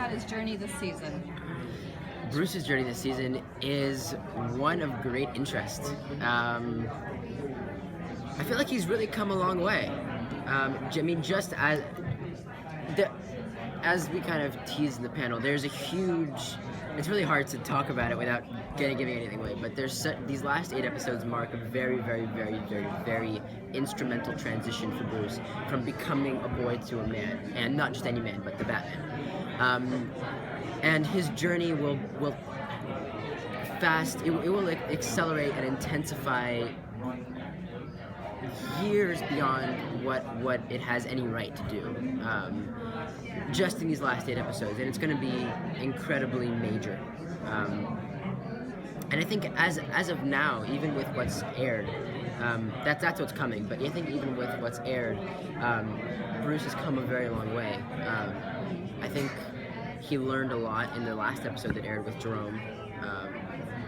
about his journey this season? Bruce's journey this season is one of great interest. I feel like he's really come a long way. I mean, just as we kind of teased in the panel, there's a huge. It's really hard to talk about it without giving anything away. But these last 8 episodes mark a very, very, very, very, very instrumental transition for Bruce from becoming a boy to a man, and not just any man, but the Batman. And his journey will accelerate and intensify years beyond what it has any right to do, just in these last 8 episodes, and it's going to be incredibly major. And I think as of now, even with what's aired, that's what's coming. But I think even with what's aired, Bruce has come a very long way. I think he learned a lot in the last episode that aired with Jerome.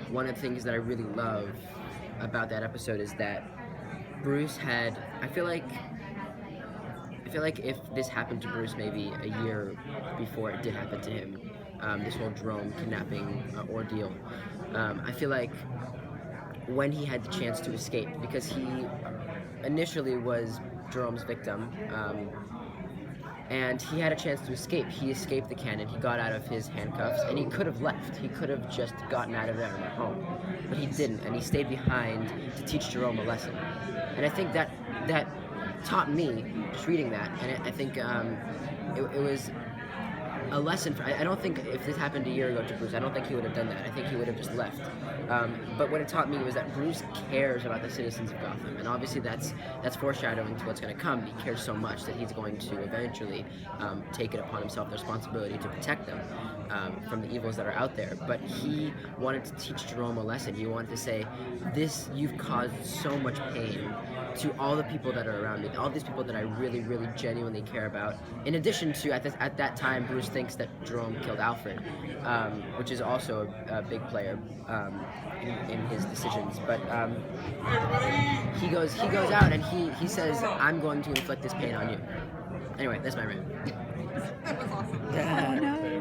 One of the things that I really love about that episode is that Bruce had. I feel like if this happened to Bruce maybe a year before it did happen to him, this whole Jerome kidnapping ordeal, I feel like when he had the chance to escape, because he initially was Jerome's victim, and he had a chance to escape. He escaped the cannon, he got out of his handcuffs, and he could have left. He could have just gotten out of there and went home. But he didn't, and he stayed behind to teach Jerome a lesson. And I think that taught me, just reading that, and I think it was a lesson for. I don't think if this happened a year ago to Bruce, I don't think he would have done that. I think he would have just left. But what it taught me was that Bruce cares about the citizens of Gotham, and obviously that's foreshadowing to what's going to come. He cares so much that he's going to eventually take it upon himself the responsibility to protect them from the evils that are out there. But he wanted to teach Jerome a lesson. He wanted to say, "This, you've caused so much pain to all the people that are around me, all these people that I really, really genuinely care about." In addition to, at that time, Bruce thinks that Jerome killed Alfred, which is also a big player in his decisions. But he goes out and he says, "I'm going to inflict this pain on you." Anyway, that's my rant. That was awesome.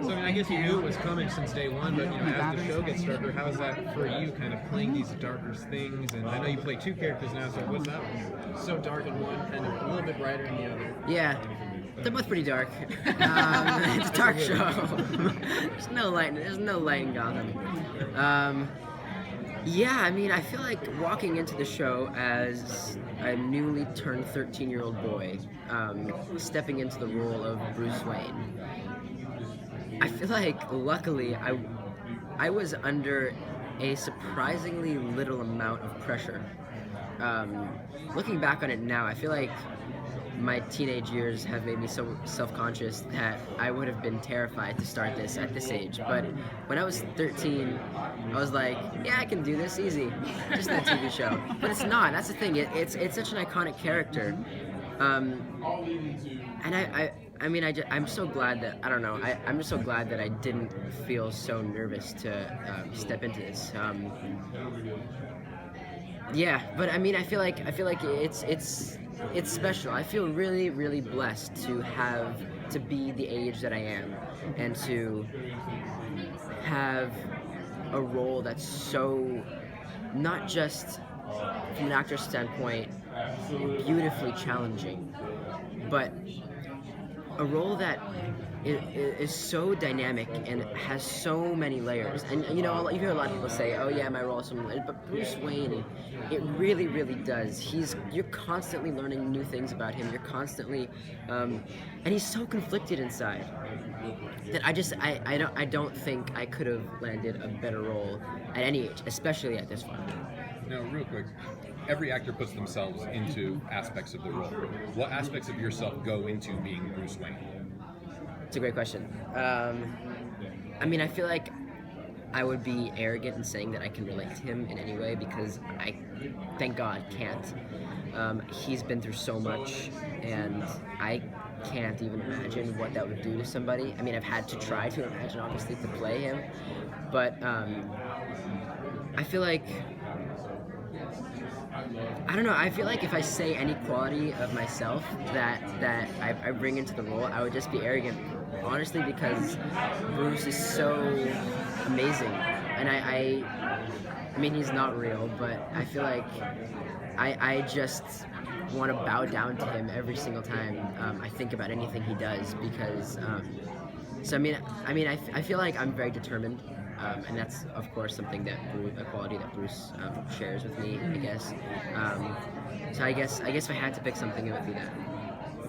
So I guess you knew it was coming since day one, but as the show gets darker, how is that for you, kind of playing these darker things? And I know you play 2 characters now, so what's that so dark in one, kind of a little bit brighter in the other? Yeah, they're both pretty dark. It's a dark show. There's no light in Gotham. Yeah, I mean, I feel like walking into the show as a newly turned 13-year-old boy, stepping into the role of Bruce Wayne, I feel like, luckily, I was under a surprisingly little amount of pressure. Looking back on it now, I feel like my teenage years have made me so self-conscious that I would have been terrified to start this at this age. But when I was 13, I was like, yeah, I can do this easy. Just in a TV show. But it's not. That's the thing. It's such an iconic character. And I'm so glad that, I don't know, I'm just so glad that I didn't feel so nervous to step into this. Yeah, but I mean, I feel like it's special. I feel really, really blessed to be the age that I am, and to have a role that's so, not just from an actor's standpoint, beautifully challenging, but a role that is so dynamic and has so many layers. And you hear a lot of people say, "Oh yeah, my role is so many layers," but Bruce Wayne, it really, really does. You're constantly learning new things about him. You're constantly, and he's so conflicted inside that I don't think I could have landed a better role at any age, especially at this one. Now, real quick, every actor puts themselves into aspects of the role. What aspects of yourself go into being Bruce Wayne? It's a great question. I mean, I feel like I would be arrogant in saying that I can relate to him in any way, because I, thank God, can't. He's been through so much, and I can't even imagine what that would do to somebody. I mean, I've had to try to imagine, obviously, to play him, but I feel like I don't know. I feel like if I say any quality of myself that I bring into the role, I would just be arrogant. Honestly, because Bruce is so amazing, and I mean he's not real, but I feel like I just want to bow down to him every single time I think about anything he does, because so I feel like I'm very determined. And that's, of course, something that a quality that Bruce shares with me, I guess. So I guess if I had to pick something, it would be that.